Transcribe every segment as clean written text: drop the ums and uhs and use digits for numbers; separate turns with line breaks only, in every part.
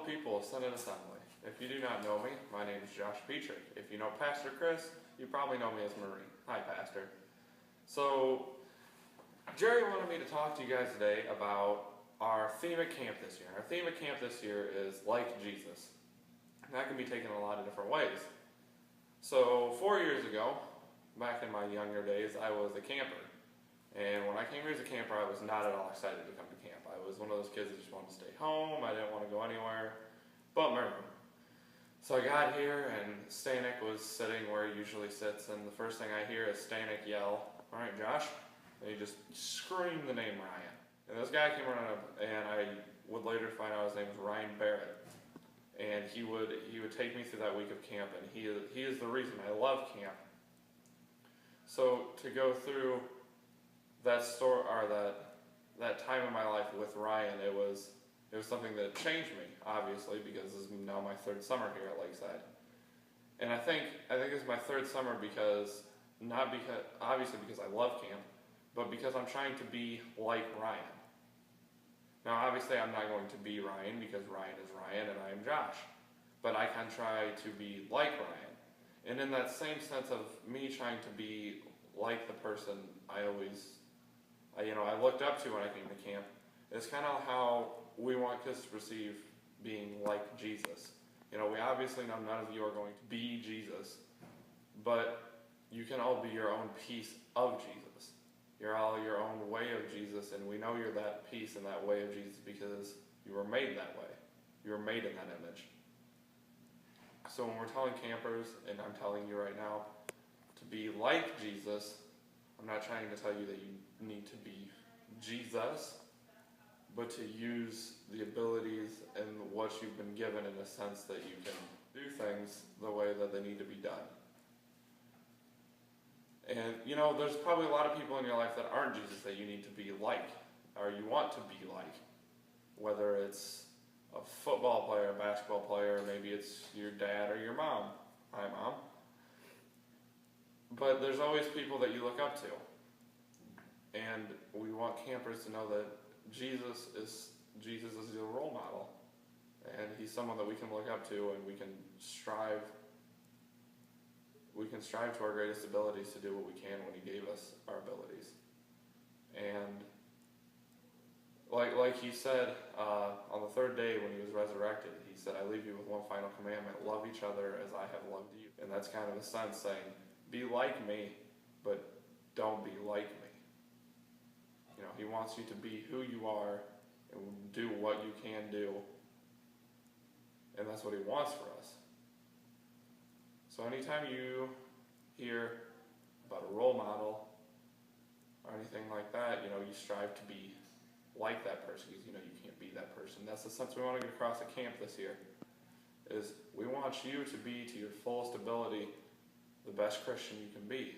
people of Synod Assembly. If you do not know me, my name is Josh Petrick. If you know Pastor Chris, you probably know me as Marie. Hi, Pastor. So, Jerry wanted me to talk to you guys today about our theme at camp this year. Our theme at camp this year is like Jesus. And that can be taken a lot of different ways. So, 4 years ago, back in my younger days, I was a camper. And when I came here as a camper, I was not at all excited to come to camp. I was one of those kids that just wanted to stay home. I didn't want to go anywhere but my room. So I got here, and Stanek was sitting where he usually sits, and the first thing I hear is Stanek yell, "All right, Josh," and he just screamed the name Ryan. And this guy came running up, and I would later find out his name was Ryan Barrett. And he would take me through that week of camp, and he is the reason I love camp. So to go through that story, or that time in my life with Ryan, it was something that changed me, obviously, because this is now my third summer here at Lakeside. And I think it's my third summer obviously because I love camp, but because I'm trying to be like Ryan. Now, obviously, I'm not going to be Ryan because Ryan is Ryan and I am Josh, but I can try to be like Ryan. And in that same sense of me trying to be like the person I looked up to when I came to camp, it's kind of how we want kids to perceive being like Jesus. We obviously know none of you are going to be Jesus, but you can all be your own piece of Jesus. You're all your own way of Jesus, and we know you're that piece and that way of Jesus because you were made that way. You were made in that image. So when we're telling campers, and I'm telling you right now, to be like Jesus, I'm not trying to tell you that you need to be Jesus, but to use the abilities and what you've been given in a sense that you can do things the way that they need to be done. And, there's probably a lot of people in your life that aren't Jesus that you need to be like, or you want to be like. Whether it's a football player, a basketball player, maybe it's your dad or your mom. Hi, Mom. But there's always people that you look up to. And we want campers to know that Jesus is your role model. And he's someone that we can look up to, and we can strive to our greatest abilities to do what we can when he gave us our abilities. And like he said on the third day when he was resurrected, he said, "I leave you with one final commandment, love each other as I have loved you." And that's kind of a sense saying, be like me, but don't be like me. He wants you to be who you are and do what you can do. And that's what he wants for us. So anytime you hear about a role model or anything like that, you strive to be like that person because you can't be that person. That's the sense we want to get across at camp this year, is we want you to be, to your fullest ability, the best Christian you can be.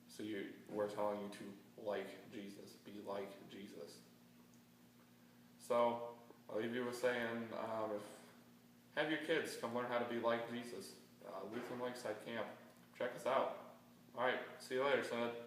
So we're telling you to like Jesus, be like Jesus. So I'll leave you with saying, have your kids come learn how to be like Jesus. Lutheran Lakeside Camp. Check us out. Alright, see you later, Synod.